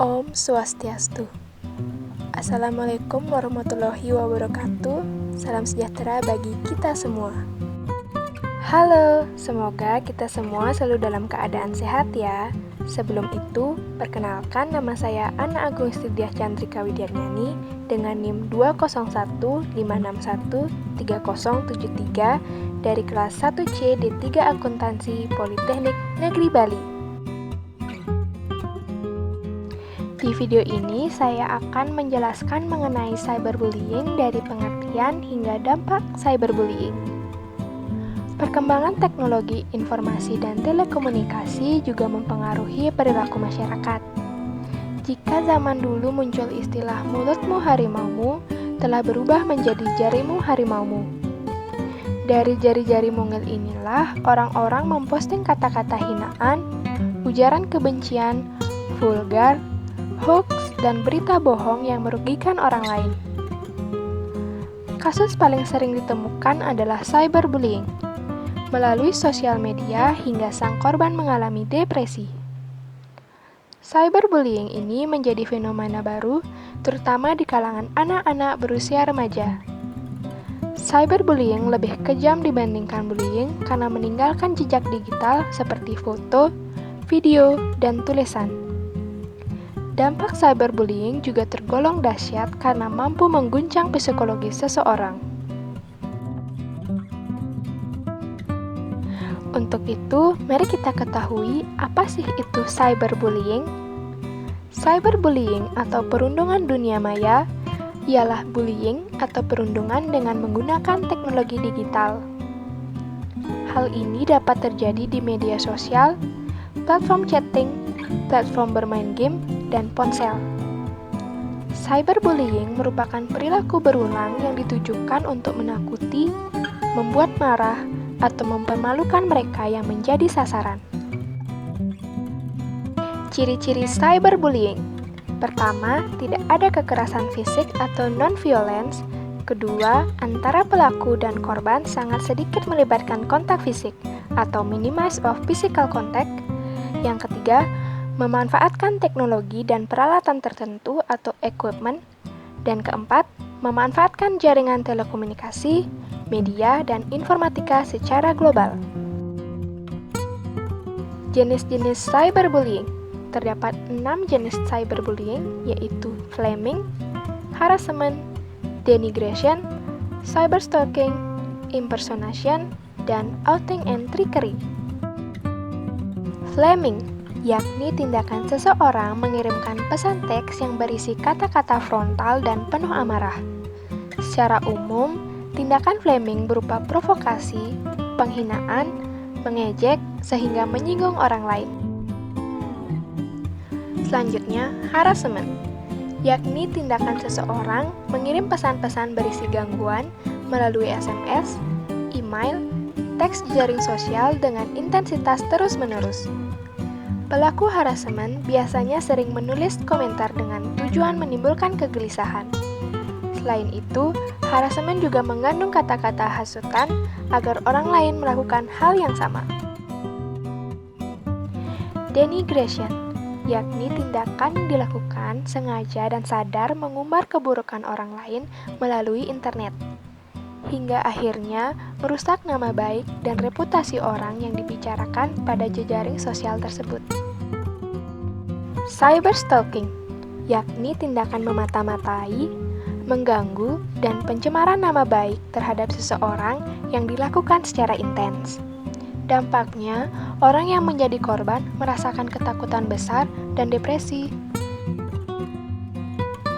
Om Swastiastu. Assalamualaikum warahmatullahi wabarakatuh. Salam sejahtera bagi kita semua. Halo, semoga kita semua selalu dalam keadaan sehat ya. Sebelum itu, perkenalkan nama saya Anna Agung Istidiah Chandrika Widyarnyani dengan NIM 201561307 dari kelas 1C D3 Akuntansi Politeknik Negeri Bali. Di video ini, saya akan menjelaskan mengenai cyberbullying dari pengertian hingga dampak cyberbullying. Perkembangan teknologi informasi dan telekomunikasi juga mempengaruhi perilaku masyarakat. Jika zaman dulu muncul istilah mulutmu harimaumu, telah berubah menjadi jarimu harimaumu. Dari jari-jari mungil inilah orang-orang memposting kata-kata hinaan, ujaran kebencian, vulgar, hoax, dan berita bohong yang merugikan orang lain. Kasus paling sering ditemukan adalah cyberbullying, melalui sosial media hingga sang korban mengalami depresi. Cyberbullying ini menjadi fenomena baru, terutama di kalangan anak-anak berusia remaja. Cyberbullying lebih kejam dibandingkan bullying karena meninggalkan jejak digital seperti foto, video, dan tulisan. Dampak cyberbullying juga tergolong dahsyat karena mampu mengguncang psikologis seseorang. Untuk itu, mari kita ketahui apa sih itu cyberbullying. Cyberbullying atau perundungan dunia maya ialah bullying atau perundungan dengan menggunakan teknologi digital. Hal ini dapat terjadi di media sosial, platform chatting, platform bermain game, dan ponsel. Cyberbullying merupakan perilaku berulang yang ditujukan untuk menakuti, membuat marah, atau mempermalukan mereka yang menjadi sasaran. Ciri-ciri cyberbullying. Pertama, tidak ada kekerasan fisik atau non-violence. Kedua, antara pelaku dan korban sangat sedikit melibatkan kontak fisik atau minimize of physical contact. Yang ketiga, memanfaatkan teknologi dan peralatan tertentu atau equipment. Dan keempat, memanfaatkan jaringan telekomunikasi, media, dan informatika secara global. Jenis-jenis cyberbullying. Terdapat 6 jenis cyberbullying, yaitu flaming, harassment, denigration, cyberstalking, impersonation, dan outing and trickery. Flaming yakni tindakan seseorang mengirimkan pesan teks yang berisi kata-kata frontal dan penuh amarah. Secara umum, tindakan flaming berupa provokasi, penghinaan, mengejek, sehingga menyinggung orang lain. Selanjutnya, harassment, yakni tindakan seseorang mengirim pesan-pesan berisi gangguan melalui SMS, email, teks jaring sosial dengan intensitas terus-menerus. Pelaku harassment biasanya sering menulis komentar dengan tujuan menimbulkan kegelisahan. Selain itu, harassment juga mengandung kata-kata hasutan agar orang lain melakukan hal yang sama. Denigration, yakni tindakan dilakukan sengaja dan sadar mengumbar keburukan orang lain melalui internet, hingga akhirnya merusak nama baik dan reputasi orang yang dibicarakan pada jejaring sosial tersebut. Cyberstalking, yakni tindakan memata-matai, mengganggu, dan pencemaran nama baik terhadap seseorang yang dilakukan secara intens. Dampaknya, orang yang menjadi korban merasakan ketakutan besar dan depresi.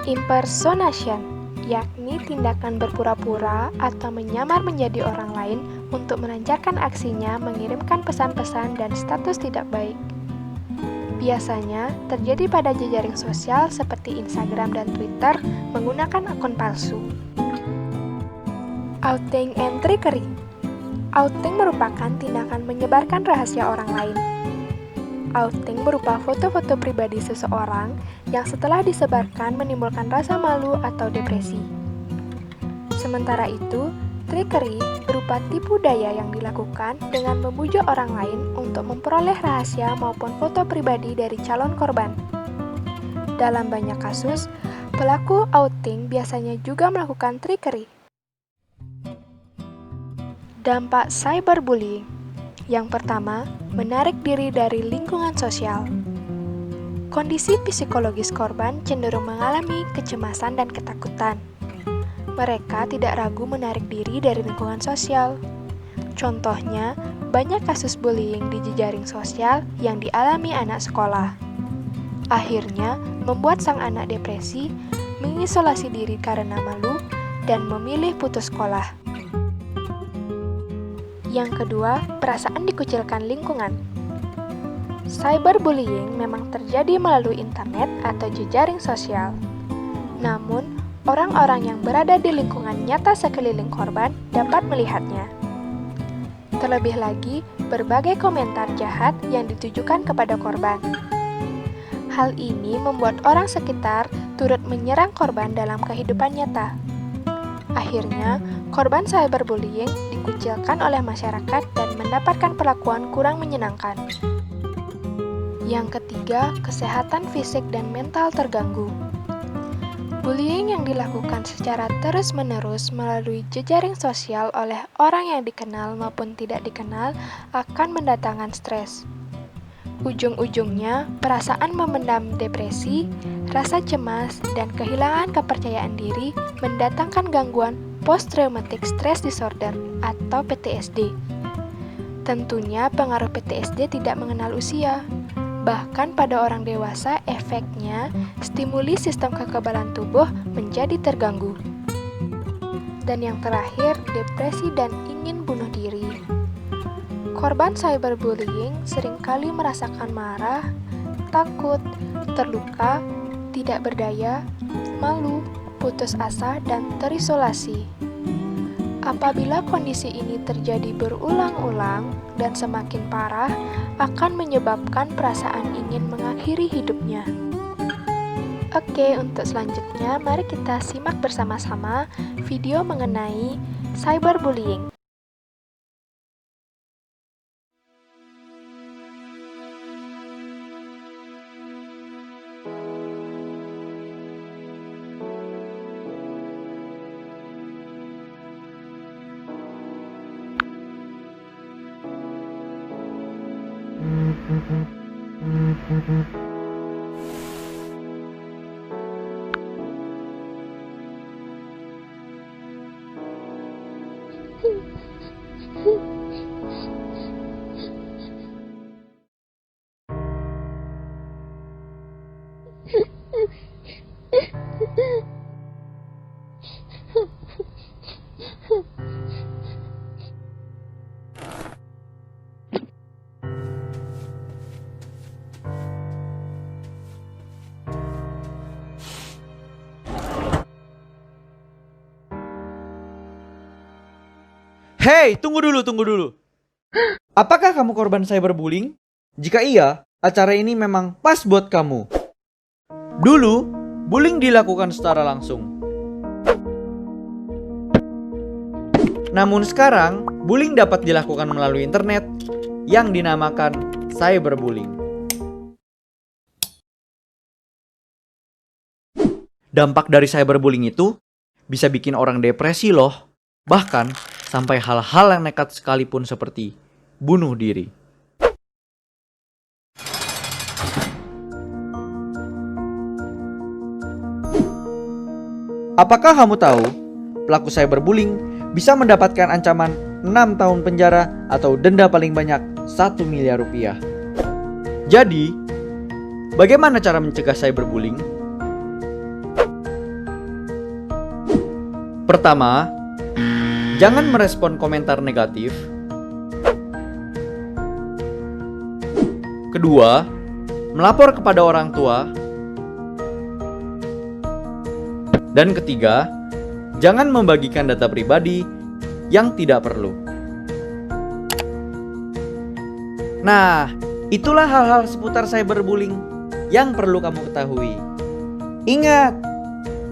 Impersonation, yakni tindakan berpura-pura atau menyamar menjadi orang lain untuk melancarkan aksinya mengirimkan pesan-pesan dan status tidak baik. Biasanya terjadi pada jejaring sosial seperti Instagram dan Twitter menggunakan akun palsu. Outing and trickery. Outing merupakan tindakan menyebarkan rahasia orang lain. Outing berupa foto-foto pribadi seseorang yang setelah disebarkan menimbulkan rasa malu atau depresi. Sementara itu, trickery berupa tipu daya yang dilakukan dengan membujuk orang lain untuk memperoleh rahasia maupun foto pribadi dari calon korban. Dalam banyak kasus, pelaku outing biasanya juga melakukan trickery. Dampak cyberbullying. Yang pertama, menarik diri dari lingkungan sosial. Kondisi psikologis korban cenderung mengalami kecemasan dan ketakutan. Mereka tidak ragu menarik diri dari lingkungan sosial. Contohnya, banyak kasus bullying di jejaring sosial yang dialami anak sekolah. Akhirnya, membuat sang anak depresi, mengisolasi diri karena malu, dan memilih putus sekolah. Yang kedua, perasaan dikucilkan lingkungan. Cyberbullying memang terjadi melalui internet atau jejaring sosial. Namun, orang-orang yang berada di lingkungan nyata sekeliling korban dapat melihatnya. Terlebih lagi, berbagai komentar jahat yang ditujukan kepada korban. Hal ini membuat orang sekitar turut menyerang korban dalam kehidupan nyata. Akhirnya, korban cyberbullying dikucilkan oleh masyarakat dan mendapatkan perlakuan kurang menyenangkan. Yang ketiga, kesehatan fisik dan mental terganggu. Bullying yang dilakukan secara terus-menerus melalui jejaring sosial oleh orang yang dikenal maupun tidak dikenal akan mendatangkan stres. Ujung-ujungnya, perasaan memendam depresi, rasa cemas, dan kehilangan kepercayaan diri mendatangkan gangguan post-traumatic stress disorder atau PTSD. Tentunya pengaruh PTSD tidak mengenal usia. Bahkan pada orang dewasa, efeknya stimuli sistem kekebalan tubuh menjadi terganggu. Dan yang terakhir, depresi dan ingin bunuh diri. Korban cyberbullying seringkali merasakan marah, takut, terluka, tidak berdaya, malu, putus asa, dan terisolasi. Apabila kondisi ini terjadi berulang-ulang dan semakin parah, akan menyebabkan perasaan ingin mengakhiri hidupnya. Oke, untuk selanjutnya, mari kita simak bersama-sama video mengenai cyberbullying. Hei, tunggu dulu. Apakah kamu korban cyberbullying? Jika iya, acara ini memang pas buat kamu. Dulu, bullying dilakukan secara langsung. Namun sekarang, bullying dapat dilakukan melalui internet yang dinamakan cyberbullying. Dampak dari cyberbullying itu bisa bikin orang depresi loh. Bahkan sampai hal-hal yang nekat sekalipun seperti bunuh diri. Apakah kamu tahu, pelaku cyberbullying bisa mendapatkan ancaman 6 tahun penjara atau denda paling banyak 1 miliar rupiah. Jadi, bagaimana cara mencegah cyberbullying? Pertama, jangan merespon komentar negatif. Kedua, melapor kepada orang tua. Dan ketiga, jangan membagikan data pribadi yang tidak perlu. Nah, itulah hal-hal seputar cyberbullying yang perlu kamu ketahui. Ingat,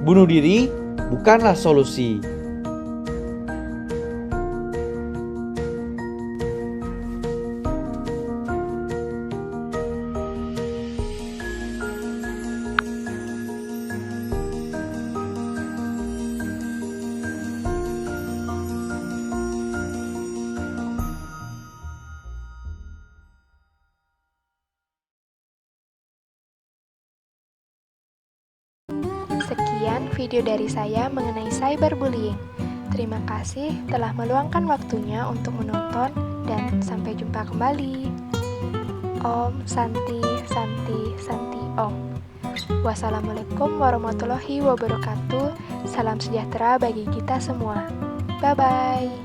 bunuh diri bukanlah solusi. sekian video dari saya mengenai cyberbullying. Terima kasih telah meluangkan waktunya untuk menonton dan sampai jumpa kembali. Om Santi Santi Santi Om. Wassalamualaikum warahmatullahi wabarakatuh. Salam sejahtera bagi kita semua. Bye-bye.